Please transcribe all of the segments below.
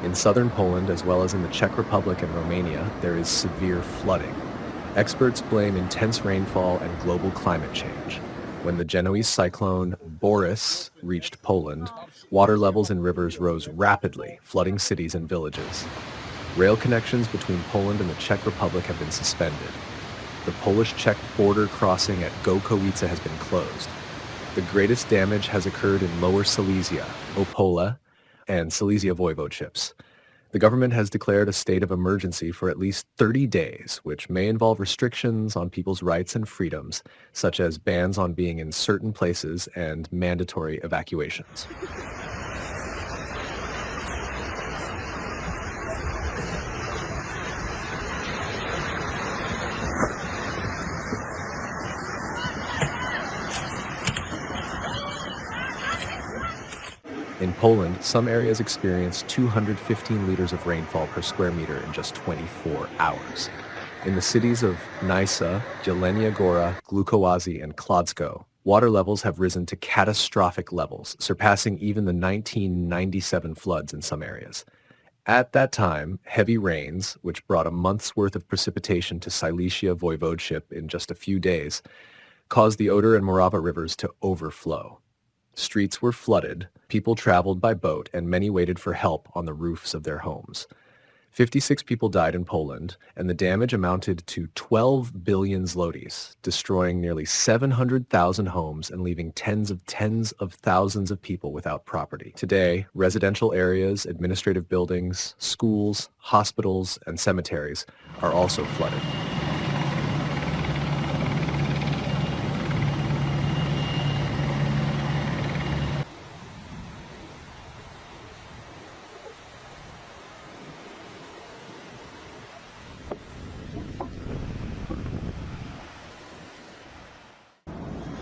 In southern Poland, as well as in the Czech Republic and Romania, there is severe flooding. Experts blame intense rainfall and global climate change. When the Genoese cyclone Boris reached Poland, water levels in rivers rose rapidly, flooding cities and villages. Rail connections between Poland and the Czech Republic have been suspended. The Polish-Czech border crossing at Gokowice has been closed. The greatest damage has occurred in Lower Silesia, Opole, and Silesia voivodeships. The government has declared a state of emergency for at least 30 days, which may involve restrictions on people's rights and freedoms, such as bans on being in certain places and mandatory evacuations. In Poland, some areas experience 215 liters of rainfall per square meter in just 24 hours. In the cities of Nysa, Jelenia Góra, Glukowazy, and Kłodzko, water levels have risen to catastrophic levels, surpassing even the 1997 floods in some areas. At that time, heavy rains, which brought a month's worth of precipitation to Silesia voivodeship in just a few days, caused the Oder and Morava rivers to overflow. Streets were flooded, people traveled by boat, and many waited for help on the roofs of their homes. 56 people died in Poland, and the damage amounted to 12 billion zlotys, destroying nearly 700,000 homes and leaving tens of thousands of people without property. Today, residential areas, administrative buildings, schools, hospitals, and cemeteries are also flooded.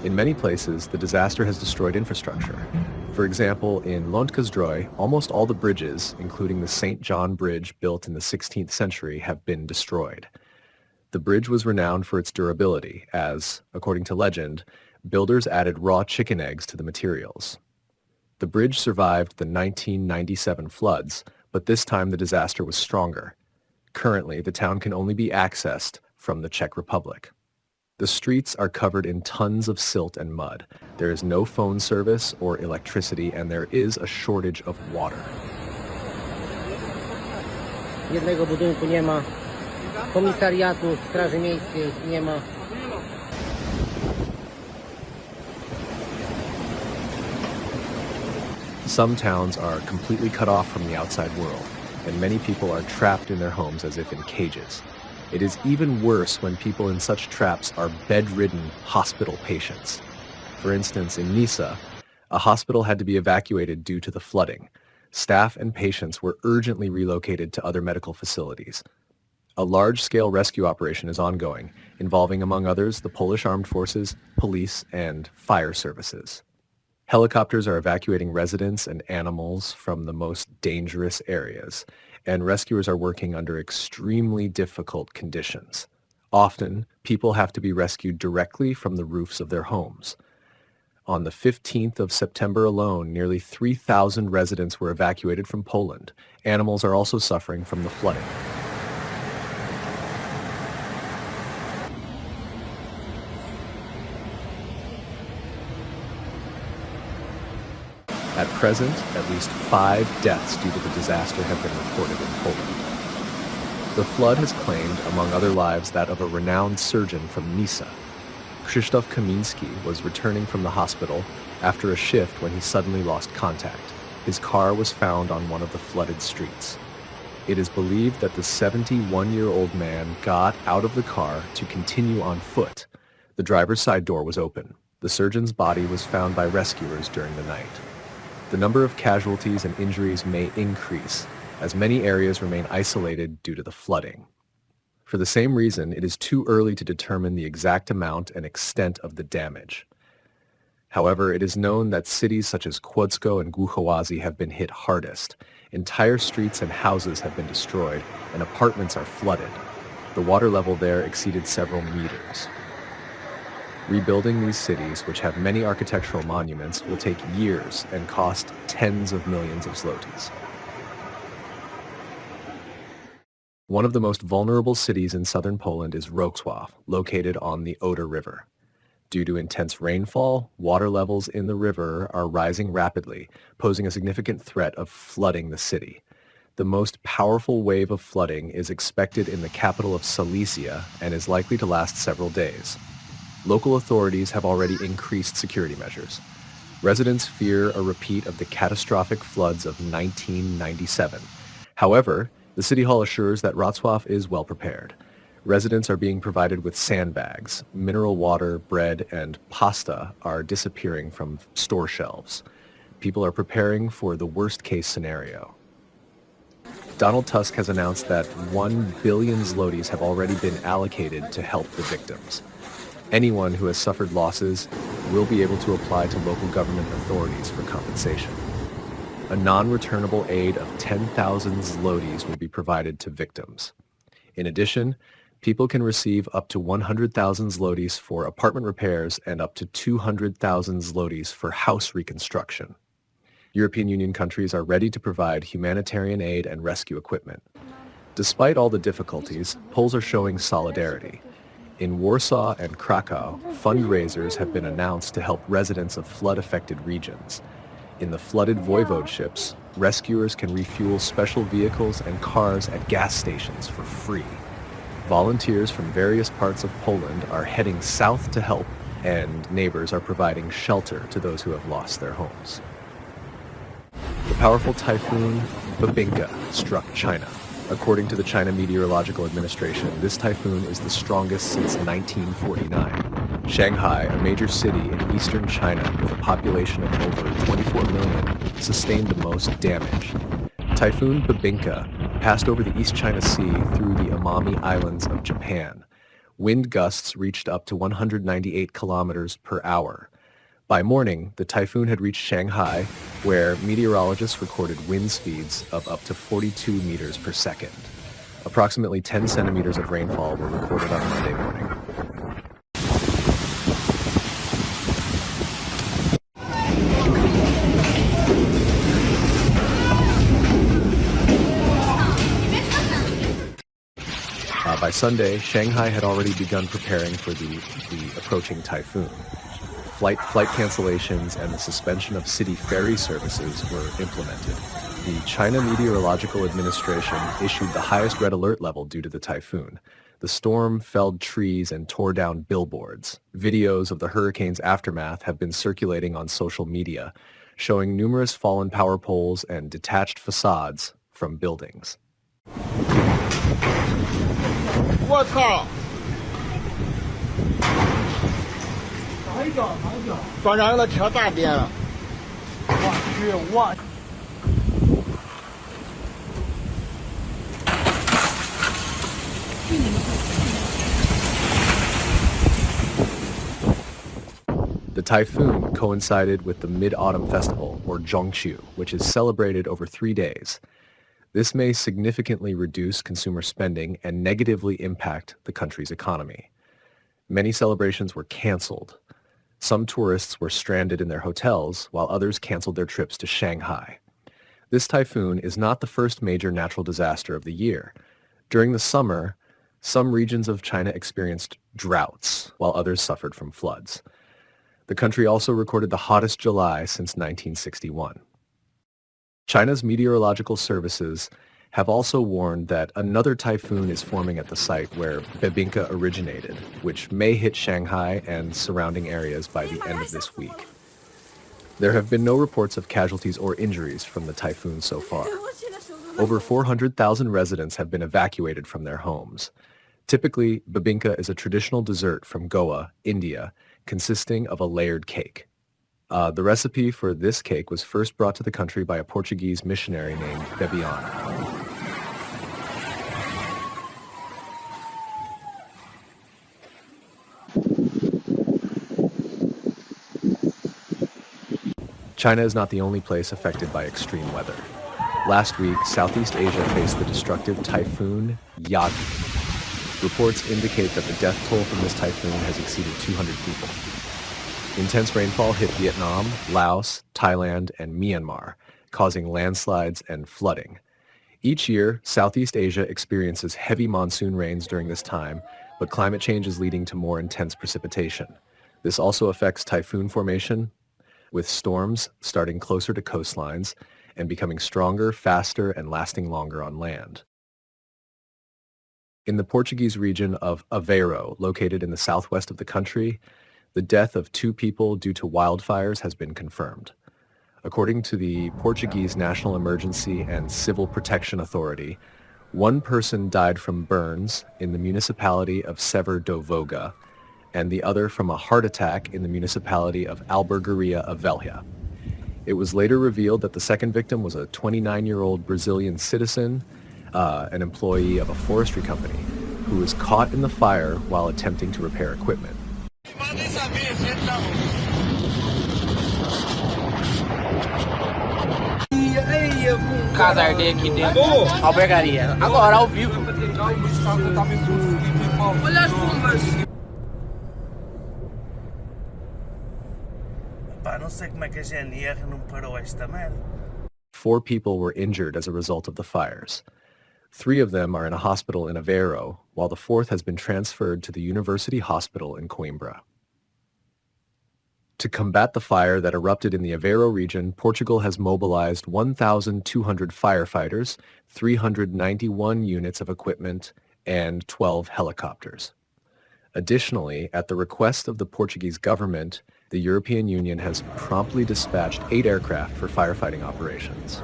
In many places, the disaster has destroyed infrastructure. For example, in Lądka-Zdrój, almost all the bridges, including the St. John Bridge built in the 16th century, have been destroyed. The bridge was renowned for its durability as, according to legend, builders added raw chicken eggs to the materials. The bridge survived the 1997 floods, but this time the disaster was stronger. Currently, the town can only be accessed from the Czech Republic. The streets are covered in tons of silt and mud. There is no phone service or electricity, and there is a shortage of water. Jednego budynku nie ma, komisariatu, straży miejskiej nie ma. Some towns are completely cut off from the outside world, and many people are trapped in their homes as if in cages. It is even worse when people in such traps are bedridden hospital patients. For instance, in Nysa, a hospital had to be evacuated due to the flooding. Staff and patients were urgently relocated to other medical facilities. A large-scale rescue operation is ongoing, involving, among others, the Polish Armed Forces, police, and fire services. Helicopters are evacuating residents and animals from the most dangerous areas, and rescuers are working under extremely difficult conditions. Often, people have to be rescued directly from the roofs of their homes. On the 15th of September alone, nearly 3,000 residents were evacuated from Poland. Animals are also suffering from the flooding. At present, at least 5 deaths due to the disaster have been reported in Poland. The flood has claimed, among other lives, that of a renowned surgeon from Nysa. Krzysztof Kamiński was returning from the hospital after a shift when he suddenly lost contact. His car was found on one of the flooded streets. It is believed that the 71-year-old man got out of the car to continue on foot. The driver's side door was open. The surgeon's body was found by rescuers during the night. The number of casualties and injuries may increase, as many areas remain isolated due to the flooding. For the same reason, it is too early to determine the exact amount and extent of the damage. However, it is known that cities such as Kłodzko and Głuchowazy have been hit hardest. Entire streets and houses have been destroyed, and apartments are flooded. The water level there exceeded several meters. Rebuilding these cities, which have many architectural monuments, will take years and cost tens of millions of zlotys. One of the most vulnerable cities in southern Poland is Wrocław, located on the Oder River. Due to intense rainfall, water levels in the river are rising rapidly, posing a significant threat of flooding the city. The most powerful wave of flooding is expected in the capital of Silesia and is likely to last several days. Local authorities have already increased security measures. Residents fear a repeat of the catastrophic floods of 1997. However, the City Hall assures that Wrocław is well prepared. Residents are being provided with sandbags. Mineral water, bread, and pasta are disappearing from store shelves. People are preparing for the worst-case scenario. Donald Tusk has announced that 1 billion zlotys have already been allocated to help the victims. Anyone who has suffered losses will be able to apply to local government authorities for compensation. A non-returnable aid of 10,000 zlotys will be provided to victims. In addition, people can receive up to 100,000 zlotys for apartment repairs and up to 200,000 zlotys for house reconstruction. European Union countries are ready to provide humanitarian aid and rescue equipment. Despite all the difficulties, Poles are showing solidarity. In Warsaw and Krakow, fundraisers have been announced to help residents of flood-affected regions. In the flooded voivodeships, rescuers can refuel special vehicles and cars at gas stations for free. Volunteers from various parts of Poland are heading south to help, and neighbors are providing shelter to those who have lost their homes. The powerful typhoon Babinka struck China. According to the China Meteorological Administration, this typhoon is the strongest since 1949. Shanghai, a major city in eastern China with a population of over 24 million, sustained the most damage. Typhoon Babinka passed over the East China Sea through the Amami Islands of Japan. Wind gusts reached up to 198 kilometers per hour. By morning, the typhoon had reached Shanghai, where meteorologists recorded wind speeds of up to 42 meters per second. Approximately 10 centimeters of rainfall were recorded on Monday morning. By Sunday, Shanghai had already begun preparing for the approaching typhoon. Flight cancellations and the suspension of city ferry services were implemented. The China Meteorological Administration issued the highest red alert level due to the typhoon. The storm felled trees and tore down billboards. Videos of the hurricane's aftermath have been circulating on social media, showing numerous fallen power poles and detached facades from buildings. 我操！船长的车大颠了。我去，我。The typhoon coincided with the Mid-Autumn Festival, or Zhongqiu, which is celebrated over 3 days. This may significantly reduce consumer spending and negatively impact the country's economy. Many celebrations were canceled. Some tourists were stranded in their hotels, while others canceled their trips to Shanghai. This typhoon is not the first major natural disaster of the year. During the summer, some regions of China experienced droughts, while others suffered from floods. The country also recorded the hottest July since 1961. China's meteorological services have also warned that another typhoon is forming at the site where Babinka originated, which may hit Shanghai and surrounding areas by the end of this week. There have been no reports of casualties or injuries from the typhoon so far. Over 400,000 residents have been evacuated from their homes. Typically, Babinka is a traditional dessert from Goa, India, consisting of a layered cake. The recipe for this cake was first brought to the country by a Portuguese missionary named Babinka. China is not the only place affected by extreme weather. Last week, Southeast Asia faced the destructive typhoon Yagi. Reports indicate that the death toll from this typhoon has exceeded 200 people. Intense rainfall hit Vietnam, Laos, Thailand, and Myanmar, causing landslides and flooding. Each year, Southeast Asia experiences heavy monsoon rains during this time, but climate change is leading to more intense precipitation. This also affects typhoon formation, with storms starting closer to coastlines and becoming stronger, faster, and lasting longer on land. In the Portuguese region of Aveiro, located in the southwest of the country, the death of 2 people due to wildfires has been confirmed. According to the Portuguese National Emergency and Civil Protection Authority, 1 person died from burns in the municipality of Serra do Voga, and the other from a heart attack in the municipality of Albergaria of Velha. It was later revealed that the second victim was a 29-year-old Brazilian citizen, an employee of a forestry company, who was caught in the fire while attempting to repair equipment. Casar dele aqui dentro. Albergaria. Agora, ao vivo. Olha as bombas. Pá, não sei como é que a GNR não parou esta merda. 4 people were injured as a result of the fires. 3 of them are in a hospital in Aveiro, while the 4th has been transferred to the University Hospital in Coimbra. To combat the fire that erupted in the Aveiro region, Portugal has mobilized 1,200 firefighters, 391 units of equipment, and 12 helicopters. Additionally, at the request of the Portuguese government, the European Union has promptly dispatched 8 aircraft for firefighting operations.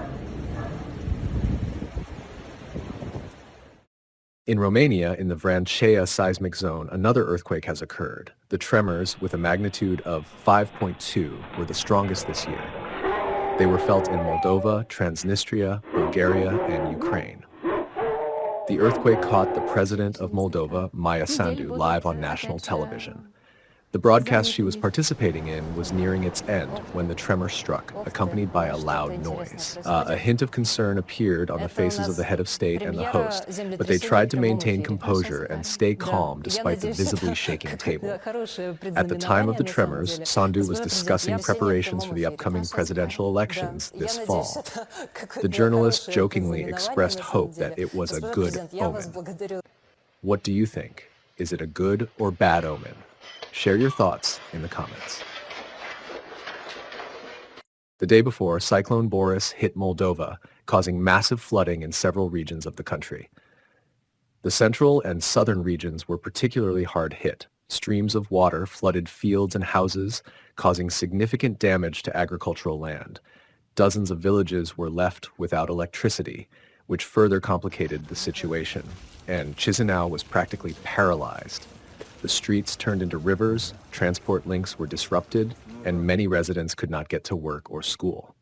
In Romania, in the Vrancea seismic zone, another earthquake has occurred. The tremors, with a magnitude of 5.2, were the strongest this year. They were felt in Moldova, Transnistria, Bulgaria, and Ukraine. The earthquake caught the president of Moldova, Maia Sandu, live on national television. The broadcast she was participating in was nearing its end when the tremor struck, accompanied by a loud noise. A hint of concern appeared on the faces of the head of state and the host, but they tried to maintain composure and stay calm despite the visibly shaking table. At the time of the tremors, Sandu was discussing preparations for the upcoming presidential elections this fall. The journalist jokingly expressed hope that it was a good omen. What do you think? Is it a good or bad omen? Share your thoughts in the comments. The day before, Cyclone Boris hit Moldova, causing massive flooding in several regions of the country. The central and southern regions were particularly hard hit. Streams of water flooded fields and houses, causing significant damage to agricultural land. Dozens of villages were left without electricity, which further complicated the situation, and Chisinau was practically paralyzed. The streets turned into rivers, transport links were disrupted, and many residents could not get to work or school.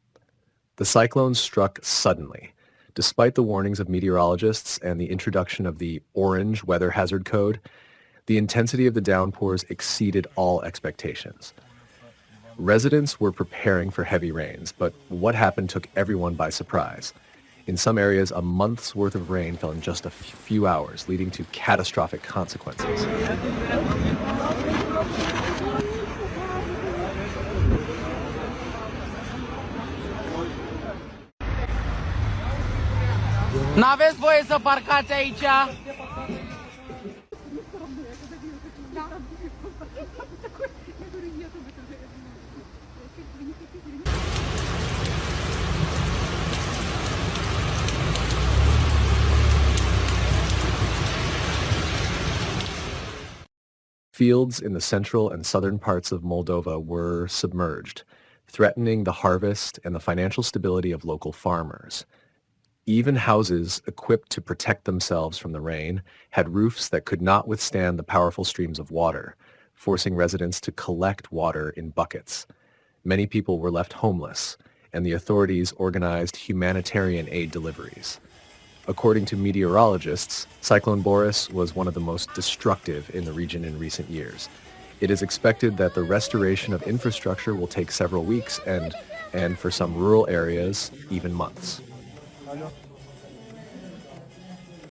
The cyclone struck suddenly. Despite the warnings of meteorologists and the introduction of the orange weather hazard code, the intensity of the downpours exceeded all expectations. Residents were preparing for heavy rains, but what happened took everyone by surprise. In some areas, a month's worth of rain fell in just a few hours, leading to catastrophic consequences. N-aveți voie să parcați aici? Fields in the central and southern parts of Moldova were submerged, threatening the harvest and the financial stability of local farmers. Even houses equipped to protect themselves from the rain had roofs that could not withstand the powerful streams of water, forcing residents to collect water in buckets. Many people were left homeless, and the authorities organized humanitarian aid deliveries. According to meteorologists, Cyclone Boris was one of the most destructive in the region in recent years. It is expected that the restoration of infrastructure will take several weeks and for some rural areas, even months.